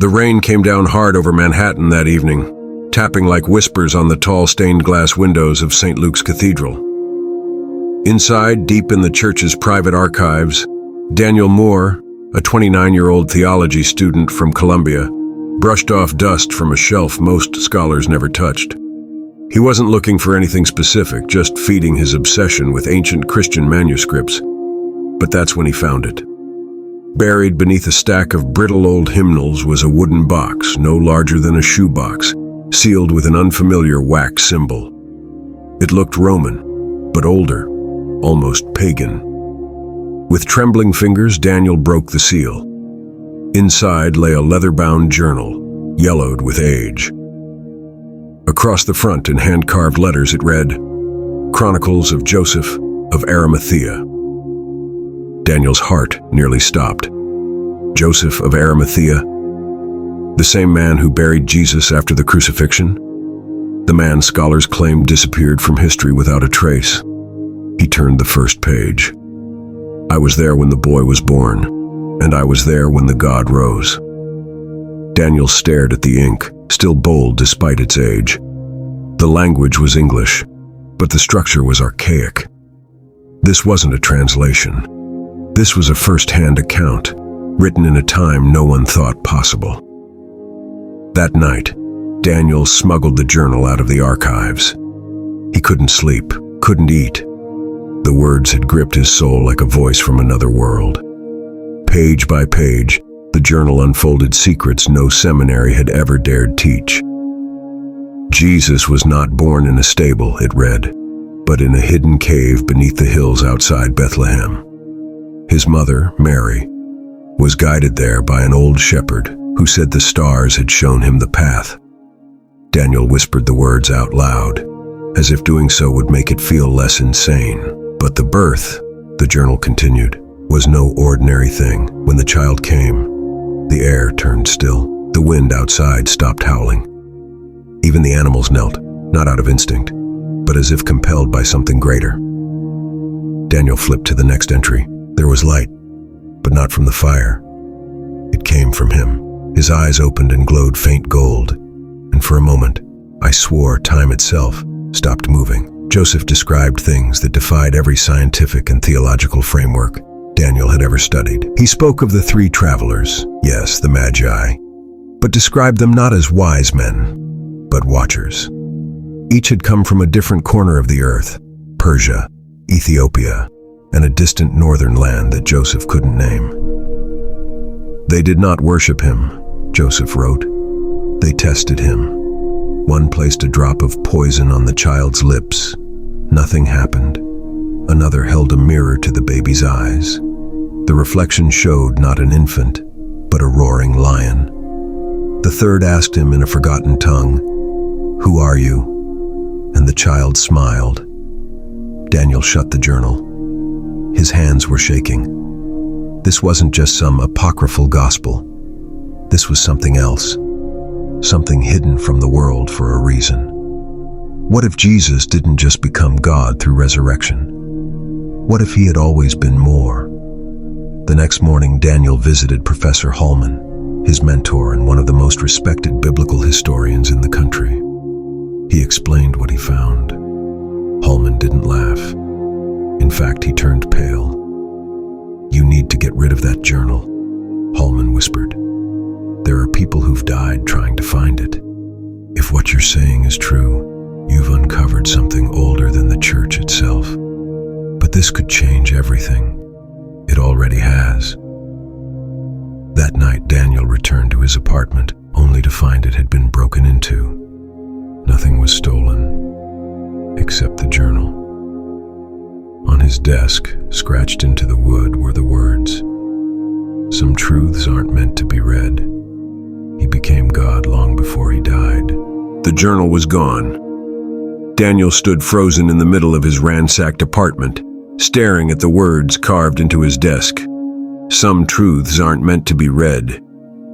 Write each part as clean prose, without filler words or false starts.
The rain came down hard over Manhattan that evening, tapping like whispers on the tall stained glass windows of St. Luke's Cathedral. Inside, deep in the church's private archives, Daniel Moore, a 29-year-old theology student from Columbia, brushed off dust from a shelf most scholars never touched. He wasn't looking for anything specific, just feeding his obsession with ancient Christian manuscripts. But that's when he found it. Buried beneath a stack of brittle old hymnals was a wooden box, no larger than a shoebox, sealed with an unfamiliar wax symbol. It looked Roman, but older, almost pagan. With trembling fingers, Daniel broke the seal. Inside lay a leather-bound journal, yellowed with age. Across the front, in hand-carved letters, it read, "Chronicles of Joseph of Arimathea." Daniel's heart nearly stopped. Joseph of Arimathea, the same man who buried Jesus after the crucifixion? The man scholars claim disappeared from history without a trace. He turned the first page. "I was there when the boy was born, and I was there when the God rose." Daniel stared at the ink, still bold despite its age. The language was English, but the structure was archaic. This wasn't a translation. This was a first-hand account, written in a time no one thought possible. That night, Daniel smuggled the journal out of the archives. He couldn't sleep, couldn't eat. The words had gripped his soul like a voice from another world. Page by page, the journal unfolded secrets no seminary had ever dared teach. Jesus was not born in a stable, it read, but in a hidden cave beneath the hills outside Bethlehem. His mother, Mary, was guided there by an old shepherd who said the stars had shown him the path. Daniel whispered the words out loud, as if doing so would make it feel less insane. But the birth, the journal continued, was no ordinary thing. When the child came, the air turned still. The wind outside stopped howling. Even the animals knelt, not out of instinct, but as if compelled by something greater. Daniel flipped to the next entry. There was light, but not from the fire. It came from him. His eyes opened and glowed faint gold, and for a moment, I swore time itself stopped moving. Joseph described things that defied every scientific and theological framework Daniel had ever studied. He spoke of the three travelers, yes, the Magi, but described them not as wise men, but watchers. Each had come from a different corner of the earth, Persia, Ethiopia, and a distant northern land that Joseph couldn't name. They did not worship him, Joseph wrote. They tested him. One placed a drop of poison on the child's lips. Nothing happened. Another held a mirror to the baby's eyes. The reflection showed not an infant, but a roaring lion. The third asked him in a forgotten tongue, "Who are you?" And the child smiled. Daniel shut the journal. His hands were shaking. This wasn't just some apocryphal gospel. This was something else. Something hidden from the world for a reason. What if Jesus didn't just become God through resurrection? What if he had always been more? The next morning, Daniel visited Professor Holman, his mentor and one of the most respected biblical historians in the country. He explained what he found. Holman didn't laugh. In fact, he turned pale. "You need to get rid of that journal," Holman whispered. "There are people who've died trying to find it. If what you're saying is true, you've uncovered something older than the church itself. But this could change everything. It already has." That night, Daniel returned to his apartment, only to find it had been broken into. Nothing was stolen, except the journal. On his desk, scratched into the wood, were the words, "Some truths aren't meant to be read. He became God long before he died." The journal was gone. Daniel stood frozen in the middle of his ransacked apartment, staring at the words carved into his desk. "Some truths aren't meant to be read.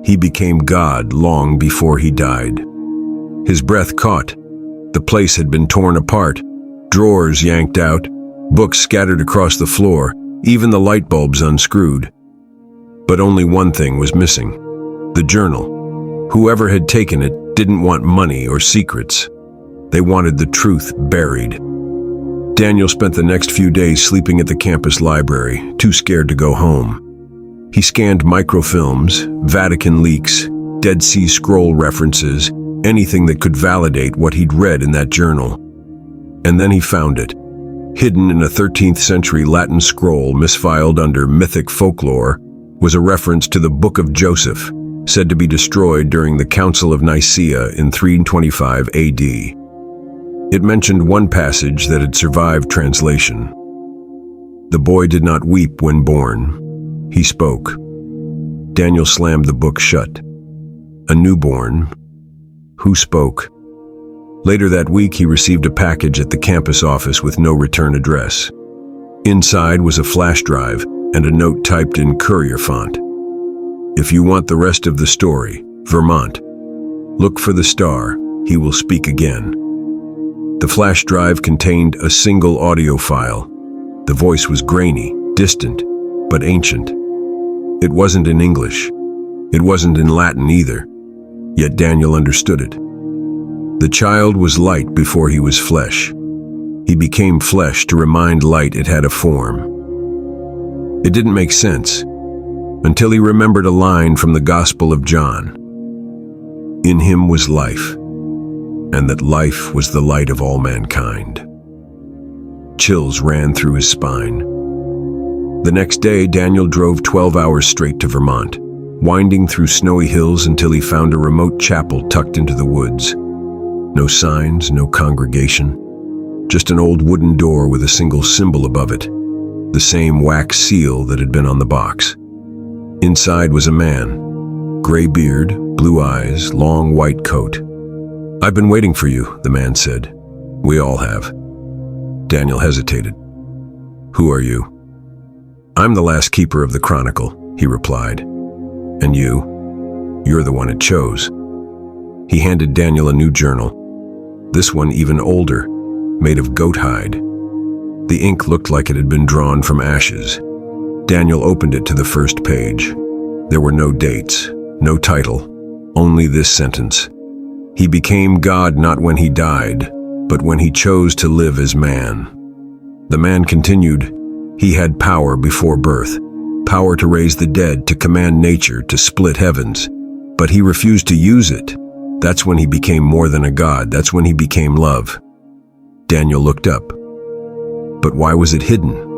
He became God long before he died." His breath caught. The place had been torn apart, drawers yanked out, books scattered across the floor, even the light bulbs unscrewed. But only one thing was missing: the journal. Whoever had taken it didn't want money or secrets. They wanted the truth buried. Daniel spent the next few days sleeping at the campus library, too scared to go home. He scanned microfilms, Vatican leaks, Dead Sea Scroll references, anything that could validate what he'd read in that journal. And then he found it. Hidden in a 13th century Latin scroll misfiled under mythic folklore was a reference to the Book of Joseph, said to be destroyed during the Council of Nicaea in 325 AD. It mentioned one passage that had survived translation. The boy did not weep when born. He spoke. Daniel slammed the book shut. A newborn. Who spoke? Later that week, he received a package at the campus office with no return address. Inside was a flash drive and a note typed in courier font. If you want the rest of the story, Vermont, look for the star, he will speak again. The flash drive contained a single audio file. The voice was grainy, distant, but ancient. It wasn't in English. It wasn't in Latin either. Yet Daniel understood it. The child was light before he was flesh. He became flesh to remind light it had a form. It didn't make sense until he remembered a line from the Gospel of John. In him was life, and that life was the light of all mankind. Chills ran through his spine. The next day, Daniel drove 12 hours straight to Vermont, winding through snowy hills until he found a remote chapel tucked into the woods. No signs, no congregation, just an old wooden door with a single symbol above it, the same wax seal that had been on the box. Inside was a man, gray beard, blue eyes, long white coat. I've been waiting for you, the man said. We all have. Daniel hesitated. Who are you? I'm the last keeper of the Chronicle, he replied. And you? You're the one it chose. He handed Daniel a new journal. This one even older, made of goat hide. The ink looked like it had been drawn from ashes. Daniel opened it to the first page. There were no dates, no title, only this sentence. He became God not when he died, but when he chose to live as man. The man continued, he had power before birth, power to raise the dead, to command nature, to split heavens. But he refused to use it. That's when he became more than a god. That's when he became love. Daniel looked up. But why was it hidden?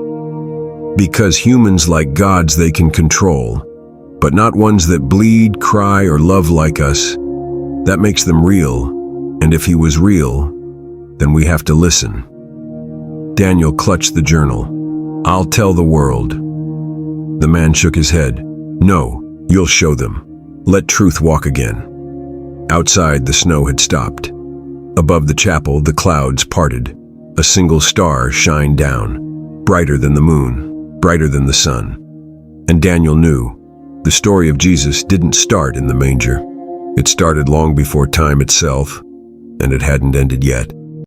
Because humans like gods they can control, but not ones that bleed, cry, or love like us. That makes them real, and if he was real, then we have to listen. Daniel clutched the journal. I'll tell the world. The man shook his head. No, you'll show them. Let truth walk again. Outside, the snow had stopped. Above the chapel, the clouds parted. A single star shined down, brighter than the moon, brighter than the sun. And Daniel knew the story of Jesus didn't start in the manger. It started long before time itself, and it hadn't ended yet.